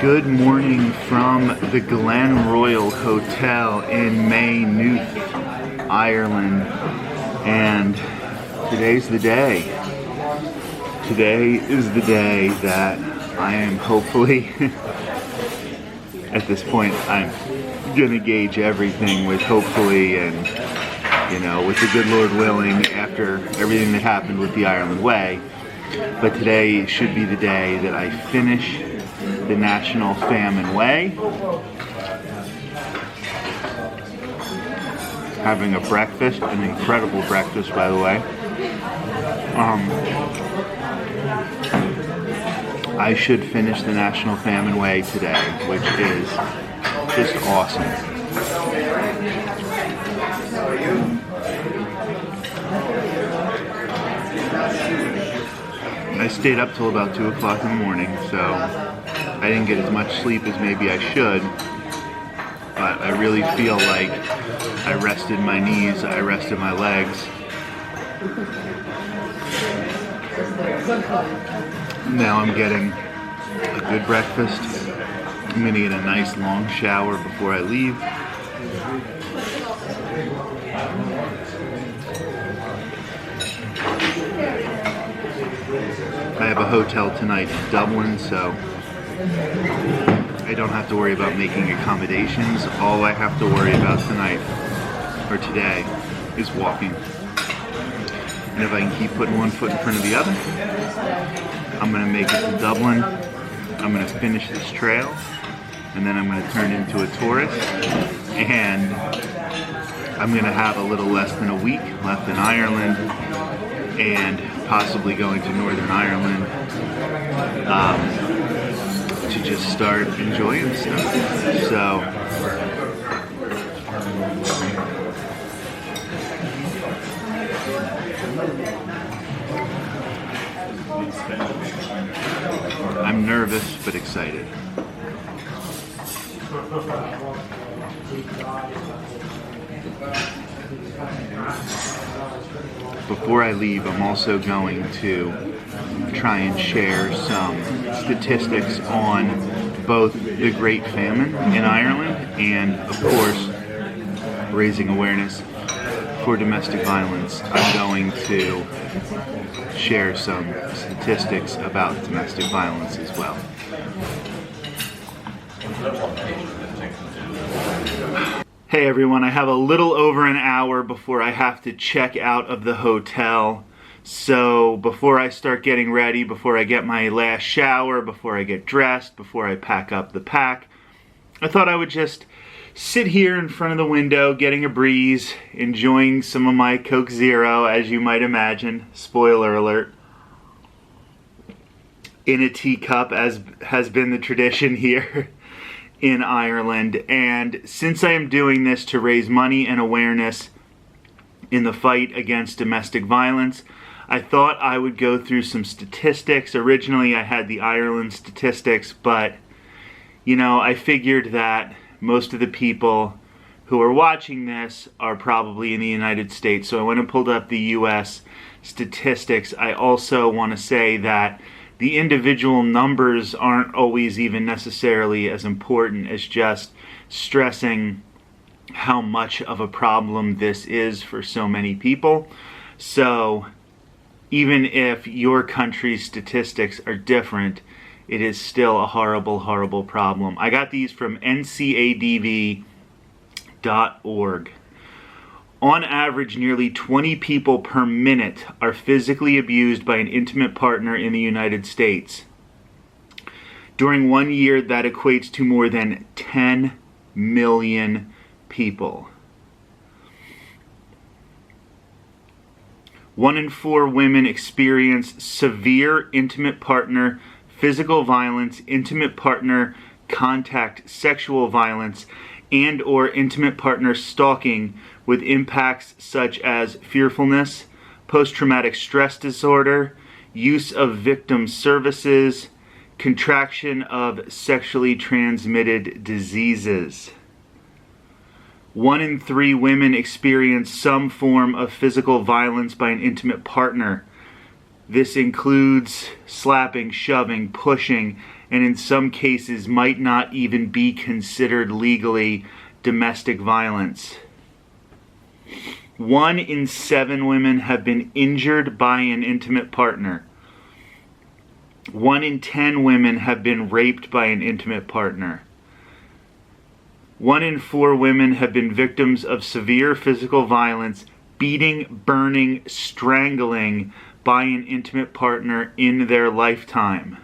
Good morning from the Glen Royal Hotel in Maynooth, Ireland, and today's the day. Today is the day that I am hopefully, at this point, I'm gonna gauge everything with hopefully and, with the good Lord willing, after everything that happened with the Ireland Way. But today should be the day that I finish the National Famine Way. Having a breakfast, an incredible breakfast, by the way. I should finish the National Famine Way today, which is just awesome. I stayed up till about 2 o'clock in the morning, so I didn't get as much sleep as maybe I should, but I really feel like I rested my knees, I rested my legs. Now I'm getting a good breakfast. I'm gonna get a nice long shower before I leave. I have a hotel tonight in Dublin, so I don't have to worry about making accommodations. All I have to worry about tonight, or today, is walking. And if I can keep putting one foot in front of the other, I'm gonna make it to Dublin. I'm gonna finish this trail, and then I'm gonna turn into a tourist, and I'm gonna have a little less than a week left in Ireland, and possibly going to Northern Ireland to just start enjoying stuff. So I'm nervous but excited. Before I leave, I'm also going to try and share some statistics on both the Great Famine in Ireland and, of course, raising awareness for domestic violence. I'm going to share some statistics about domestic violence as well. Hey everyone, I have a little over an hour before I have to check out of the hotel. So before I start getting ready, before I get my last shower, before I get dressed, before I pack up the pack, I thought I would just sit here in front of the window, getting a breeze, enjoying some of my Coke Zero, as you might imagine, spoiler alert, in a teacup, as has been the tradition here in Ireland. And since I am doing this to raise money and awareness in the fight against domestic violence, I thought I would go through some statistics. Originally I had the Ireland statistics, but I figured that most of the people who are watching this are probably in the United States, so I went and pulled up the US statistics. I also want to say that the individual numbers aren't always even necessarily as important as just stressing how much of a problem this is for so many people. So even if your country's statistics are different, it is still a horrible, horrible problem. I got these from ncadv.org. On average, nearly 20 people per minute are physically abused by an intimate partner in the United States. During 1 year, that equates to more than 10 million people. 1 in 4 women experience severe intimate partner physical violence, intimate partner contact sexual violence, and or intimate partner stalking, with impacts such as fearfulness, post-traumatic stress disorder, use of victim services, contraction of sexually transmitted diseases. 1 in 3 women experience some form of physical violence by an intimate partner. This includes slapping, shoving, pushing, and in some cases might not even be considered legally domestic violence. 1 in 7 women have been injured by an intimate partner. 1 in 10 women have been raped by an intimate partner. 1 in 4 women have been victims of severe physical violence, beating, burning, strangling by an intimate partner in their lifetime.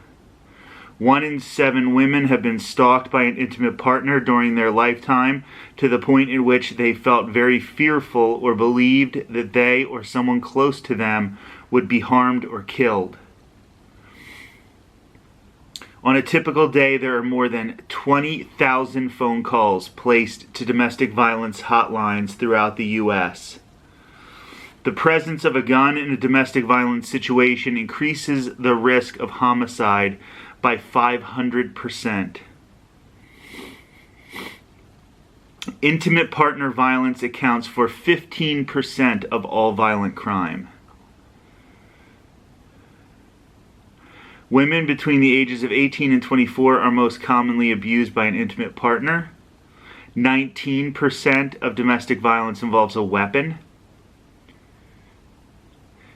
1 in 7 women have been stalked by an intimate partner during their lifetime to the point in which they felt very fearful or believed that they or someone close to them would be harmed or killed. On a typical day, there are more than 20,000 phone calls placed to domestic violence hotlines throughout the U.S. The presence of a gun in a domestic violence situation increases the risk of homicide by 500%. Intimate partner violence accounts for 15% of all violent crime. Women between the ages of 18 and 24 are most commonly abused by an intimate partner. 19% of domestic violence involves a weapon.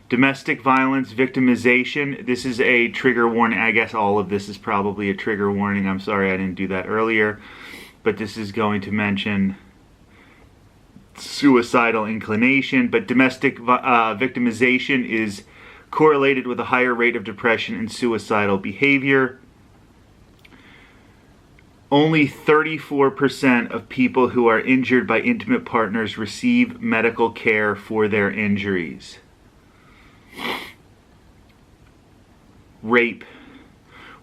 Domestic violence victimization, this is a trigger warning. I guess all of this is probably a trigger warning. I'm sorry I didn't do that earlier. But this is going to mention suicidal inclination. But domestic victimization is correlated with a higher rate of depression and suicidal behavior. Only 34% of people who are injured by intimate partners receive medical care for their injuries. Rape.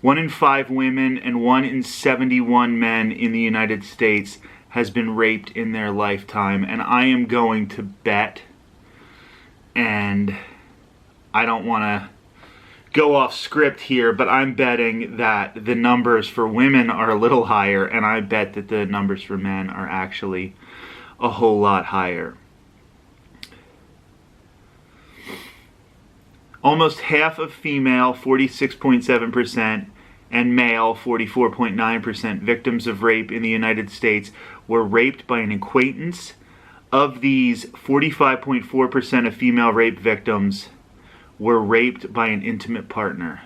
1 in 5 women and 1 in 71 men in the United States has been raped in their lifetime. And I am going to bet, and I don't want to go off script here, but I'm betting that the numbers for women are a little higher, and I bet that the numbers for men are actually a whole lot higher. Almost half of female, 46.7%, and male, 44.9%, victims of rape in the United States were raped by an acquaintance. Of these, 45.4% of female rape victims were raped by an intimate partner.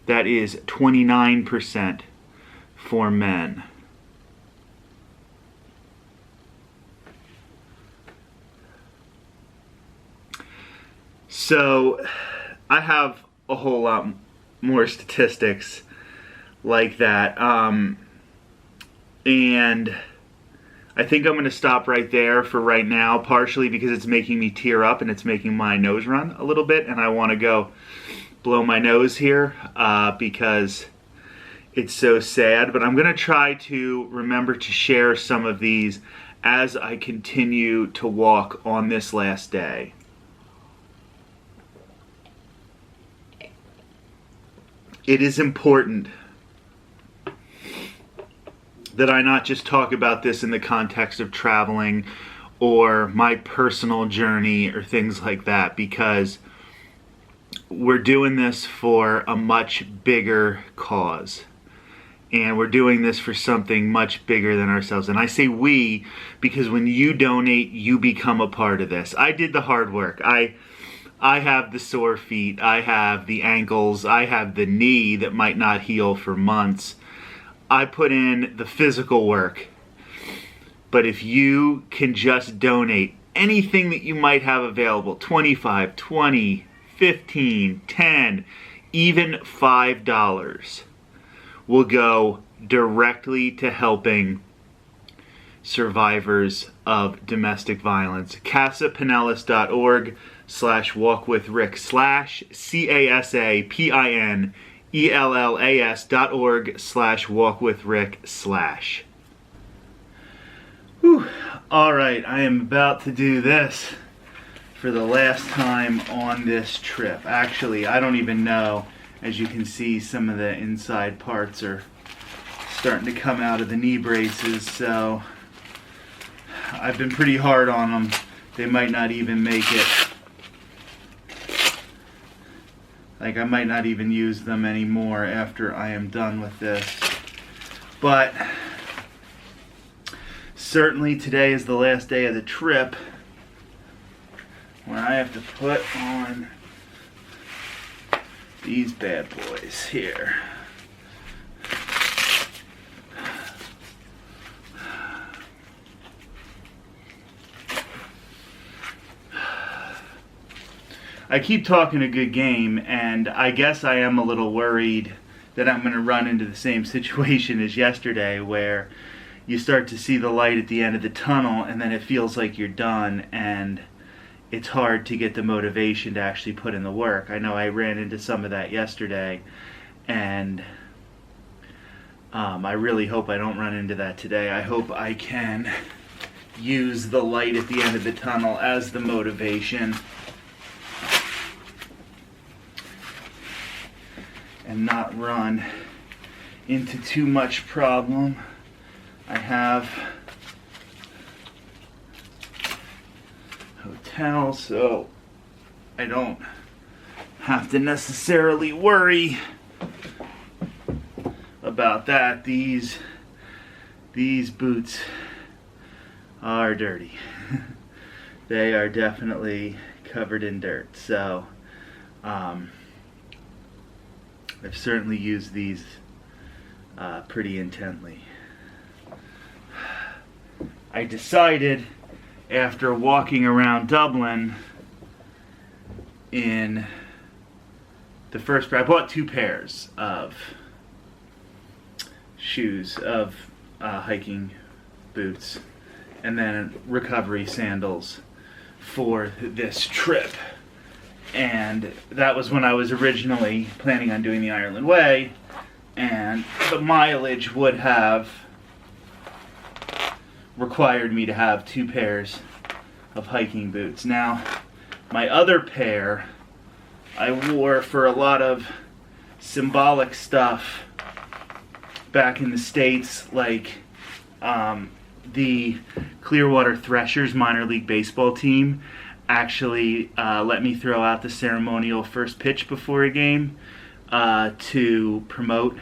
That is 29% for men. So I have a whole lot more statistics like that, and I think I'm going to stop right there for right now, partially because it's making me tear up and it's making my nose run a little bit, and I want to go blow my nose here because it's so sad. But I'm going to try to remember to share some of these as I continue to walk on this last day. It is important that I not just talk about this in the context of traveling or my personal journey or things like that, because we're doing this for a much bigger cause. And we're doing this for something much bigger than ourselves. And I say we because when you donate, you become a part of this. I did the hard work. I have the sore feet, I have the ankles, I have the knee that might not heal for months. I put in the physical work. But if you can just donate anything that you might have available, 25, 20, 15, 10, even $5 will go directly to helping survivors of domestic violence. CasaPinellas.org/walkwithrick CasaPinellas.org/walkwithrick. Whew. All right, I am about to do this for the last time on this trip. Actually, I don't even know. As you can see, some of the inside parts are starting to come out of the knee braces, so I've been pretty hard on them. They might not even make it. Like, I might not even use them anymore after I am done with this. But certainly today is the last day of the trip when I have to put on these bad boys here. I keep talking a good game, and I guess I am a little worried that I'm going to run into the same situation as yesterday, where you start to see the light at the end of the tunnel and then it feels like you're done, and it's hard to get the motivation to actually put in the work. I know I ran into some of that yesterday, and I really hope I don't run into that today. I hope I can use the light at the end of the tunnel as the motivation and not run into too much problem. I have hotel, so I don't have to necessarily worry about that. These boots are dirty. They are definitely covered in dirt, so I've certainly used these pretty intently. I decided after walking around Dublin in the first, I bought 2 pairs of shoes, of hiking boots, and then recovery sandals for this trip. And that was when I was originally planning on doing the Ireland Way, and the mileage would have required me to have 2 pairs of hiking boots. Now, my other pair I wore for a lot of symbolic stuff back in the States, like the Clearwater Threshers minor league baseball team actually let me throw out the ceremonial first pitch before a game to promote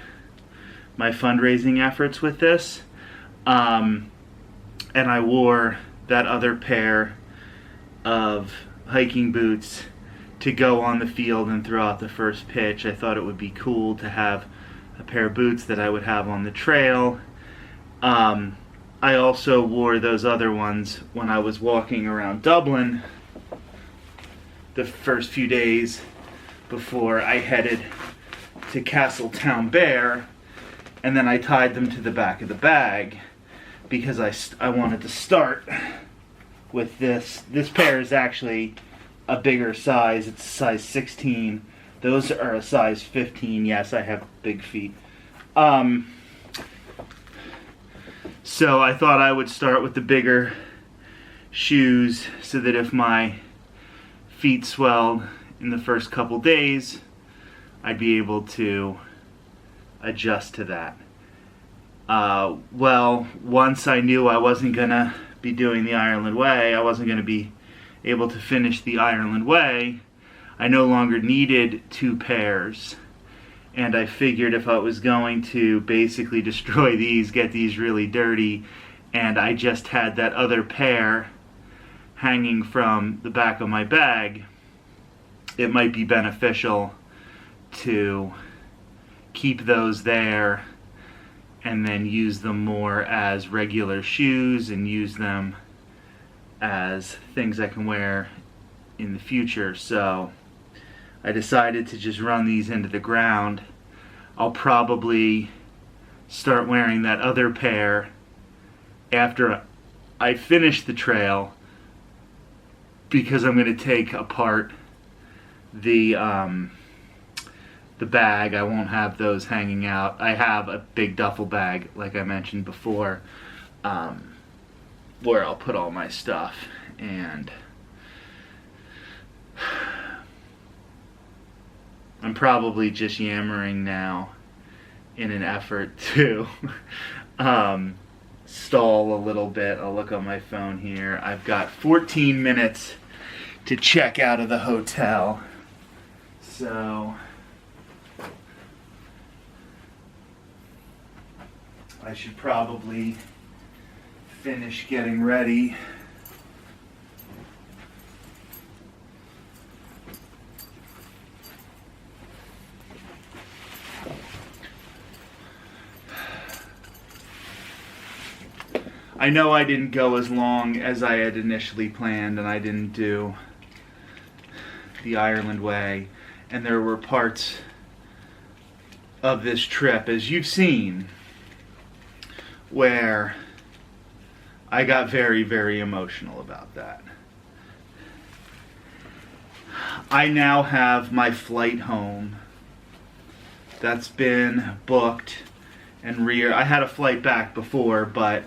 my fundraising efforts with this. And I wore that other pair of hiking boots to go on the field and throw out the first pitch. I thought it would be cool to have a pair of boots that I would have on the trail. I also wore those other ones when I was walking around Dublin the first few days before I headed to Castletown Bear, and then I tied them to the back of the bag because I wanted to start with this. This pair is actually a bigger size. It's a size 16. Those are a size 15. Yes, I have big feet. So I thought I would start with the bigger shoes so that if my feet swelled in the first couple days, I'd be able to adjust to that. Well, once I knew I wasn't going to be doing the Ireland Way, I wasn't going to be able to finish the Ireland Way, I no longer needed 2 pairs. And I figured if I was going to basically destroy these, get these really dirty, and I just had that other pair hanging from the back of my bag, it might be beneficial to keep those there and then use them more as regular shoes and use them as things I can wear in the future. So I decided to just run these into the ground. I'll probably start wearing that other pair after I finish the trail, because I'm going to take apart the bag. I won't have those hanging out. I have a big duffel bag, like I mentioned before, where I'll put all my stuff. And I'm probably just yammering now in an effort to stall a little bit. I'll look on my phone here. I've got 14 minutes to check out of the hotel. So I should probably finish getting ready. I know I didn't go as long as I had initially planned, and I didn't do the Ireland way, and there were parts of this trip, as you've seen, where I got very, very emotional about that. I now have my flight home that's been booked and I had a flight back before, but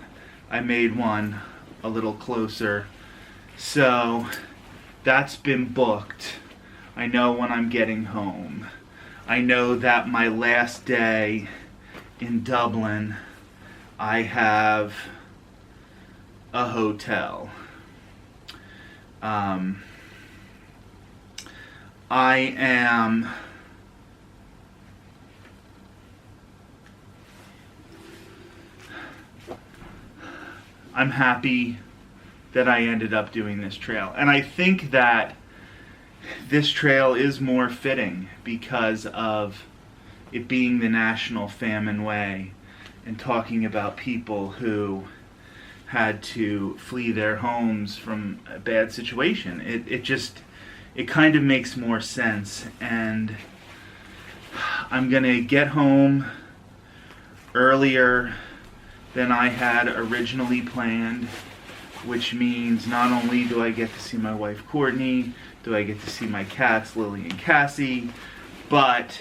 I made one a little closer. So that's been booked. I know when I'm getting home. I know that my last day in Dublin, I have a hotel. I'm happy that I ended up doing this trail. And I think that this trail is more fitting because of it being the National Famine Way and talking about people who had to flee their homes from a bad situation. It kind of makes more sense. And I'm going to get home earlier than I had originally planned, which means not only do I get to see my wife Courtney, do I get to see my cats Lily and Cassie, but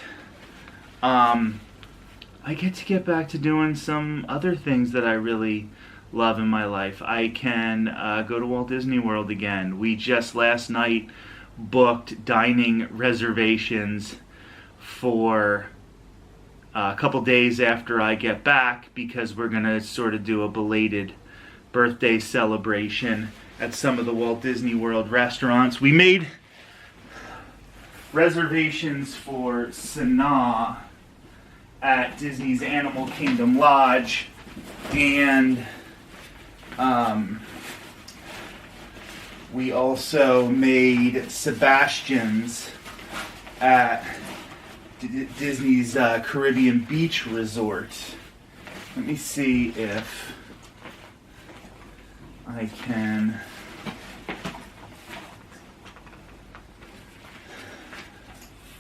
I get back to doing some other things that I really love in my life. I can go to Walt Disney World again. We just last night booked dining reservations for a couple days after I get back, because we're going to sort of do a belated birthday celebration at some of the Walt Disney World restaurants. We made reservations for Sanaa at Disney's Animal Kingdom Lodge, and we also made Sebastian's at Disney's Caribbean Beach Resort. Let me see if I can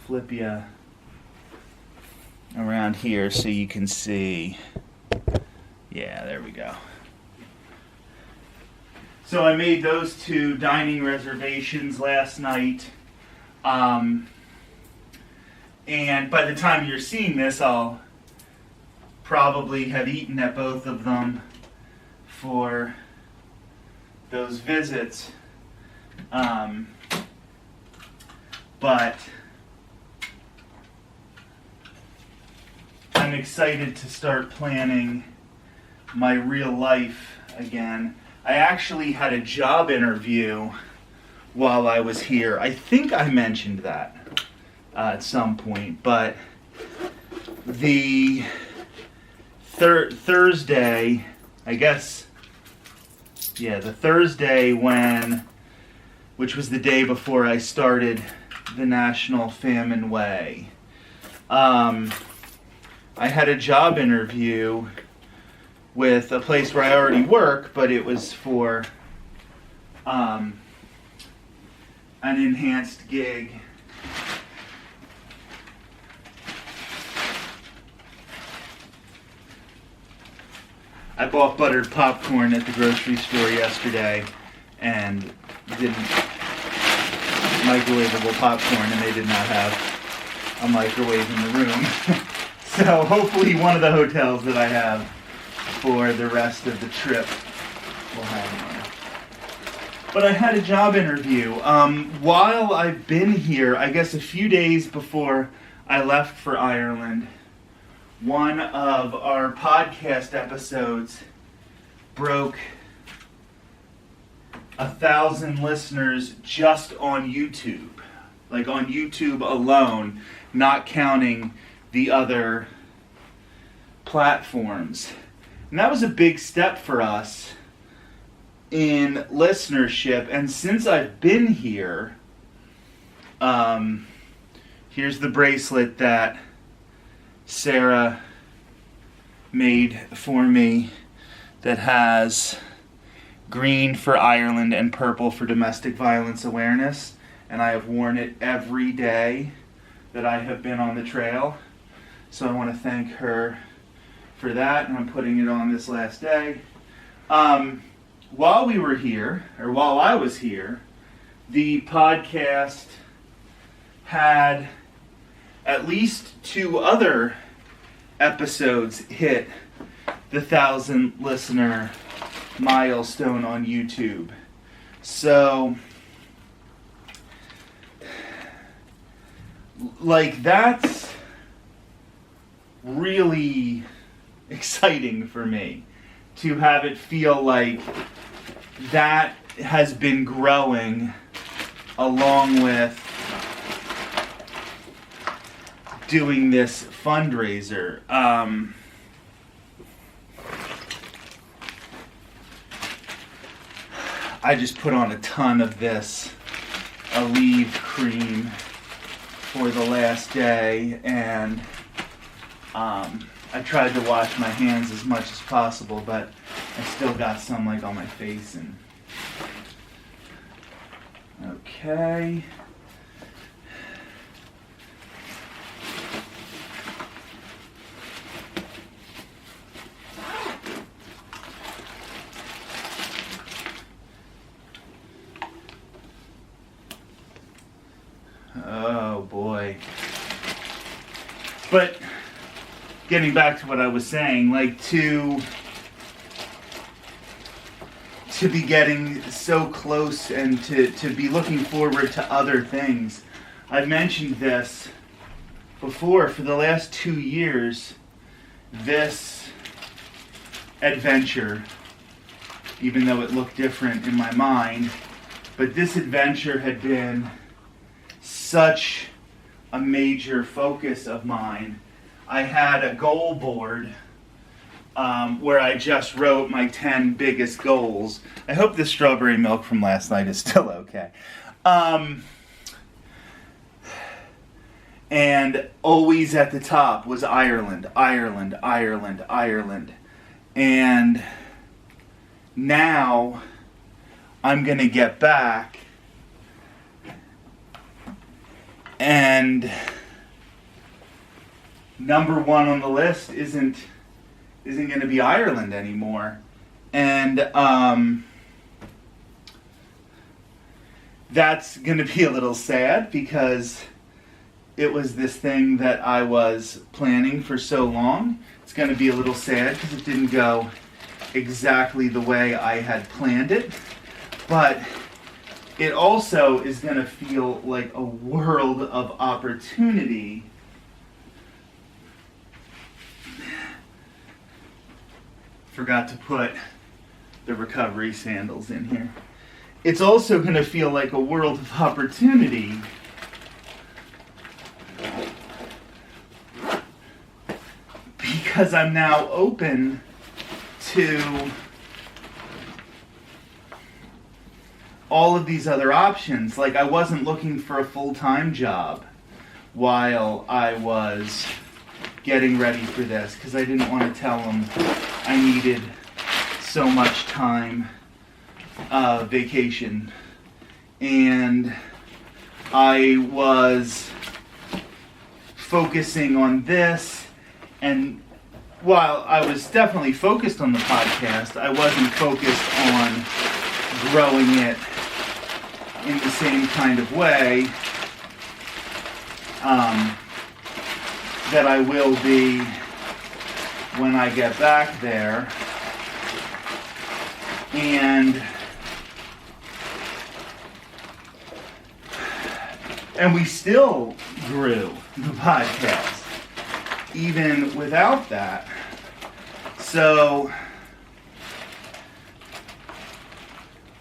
flip you around here so you can see. Yeah, there we go. So I made those two dining reservations last night. And by the time you're seeing this, I'll probably have eaten at both of them for those visits. But I'm excited to start planning my real life again. I actually had a job interview while I was here. I think I mentioned that at some point, but the Thursday, I guess, yeah, the Thursday which was the day before I started the National Famine Way, I had a job interview with a place where I already work, but it was for an enhanced gig. I bought buttered popcorn at the grocery store yesterday and didn't microwavable popcorn, and they did not have a microwave in the room. So hopefully one of the hotels that I have for the rest of the trip will have one. But I had a job interview. While I've been here, I guess a few days before I left for Ireland, one of our podcast episodes broke 1,000 listeners just on YouTube. Like on YouTube alone, not counting the other platforms. And that was a big step for us in listenership. And since I've been here, here's the bracelet that Sarah made for me that has green for Ireland and purple for domestic violence awareness. And I have worn it every day that I have been on the trail. So I want to thank her for that, and I'm putting it on this last day. While we were here, or while I was here, the podcast had at least 2 other episodes hit the 1,000 listener milestone on YouTube. So, like, that's really exciting for me to have it feel like that has been growing along with doing this fundraiser. I just put on a ton of this Aleve cream for the last day, and I tried to wash my hands as much as possible, but I still got some like on my face. And okay. Oh boy. But getting back to what I was saying, like to be getting so close and to be looking forward to other things. I've mentioned this before. For the last 2 years, this adventure, even though it looked different in my mind, but this adventure had been such a major focus of mine. I had a goal board where I just wrote my 10 biggest goals. I hope the strawberry milk from last night is still okay. And always at the top was Ireland, Ireland, Ireland, Ireland. And now I'm going to get back, and number 1 on the list isn't going to be Ireland anymore. And that's going to be a little sad, because it was this thing that I was planning for so long. It's going to be a little sad because it didn't go exactly the way I had planned it. But it also is going to feel like a world of opportunity. Forgot to put the recovery sandals in here. It's also going to feel like a world of opportunity because I'm now open to all of these other options. Like, I wasn't looking for a full-time job while I was getting ready for this, because I didn't want to tell them I needed so much time vacation. And I was focusing on this, and while I was definitely focused on the podcast, I wasn't focused on growing it in the same kind of way that I will be when I get back there. And we still grew the podcast even without that. So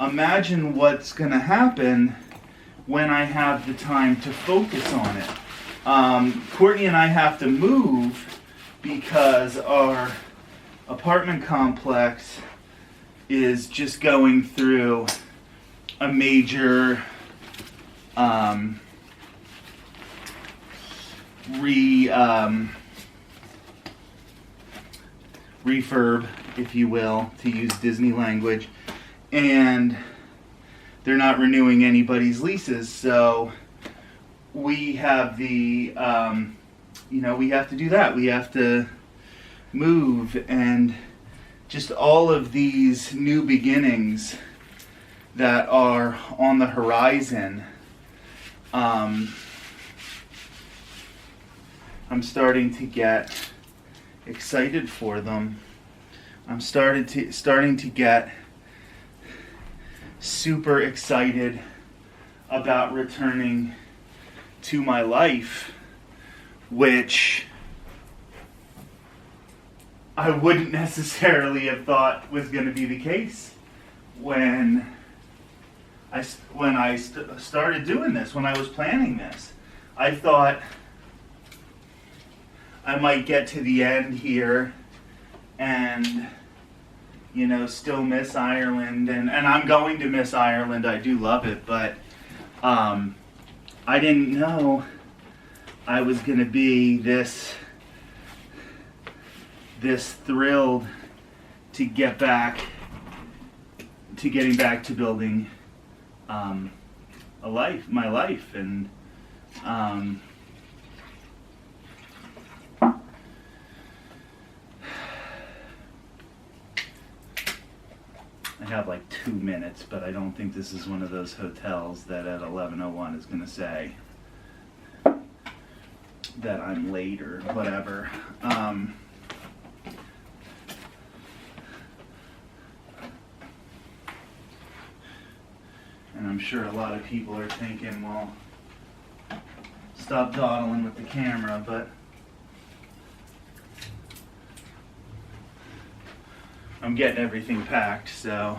imagine what's going to happen when I have the time to focus on it. Courtney and I have to move because our apartment complex is just going through a major refurb, if you will, to use Disney language, and they're not renewing anybody's leases, so we have the we have to do that. We have to move, and just all of these new beginnings that are on the horizon. I'm starting to get excited for them. I'm starting to get super excited about returning to my life, which I wouldn't necessarily have thought was going to be the case when I started doing this, when I was planning this. I thought I might get to the end here and, still miss Ireland. And I'm going to miss Ireland. I do love it. But I didn't know I was going to be this thrilled to getting back to building my life. And I have like 2 minutes, but I don't think this is one of those hotels that at 11:01 is going to say that I'm late or whatever. And I'm sure a lot of people are thinking, well, stop dawdling with the camera, but I'm getting everything packed, so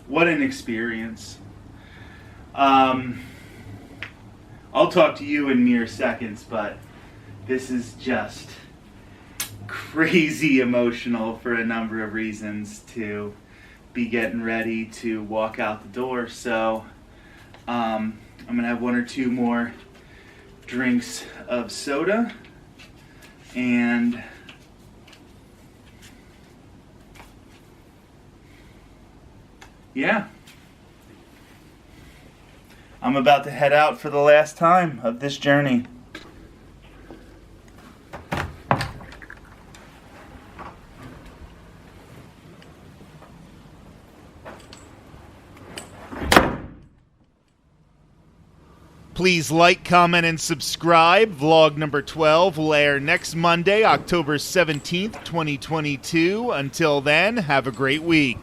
what an experience. I'll talk to you in mere seconds, but this is just crazy emotional for a number of reasons to be getting ready to walk out the door. So I'm gonna have 1 or 2 more drinks of soda, and yeah, I'm about to head out for the last time of this journey. Please like, comment, and subscribe. Vlog number 12 will air next Monday, October 17th, 2022. Until then, have a great week.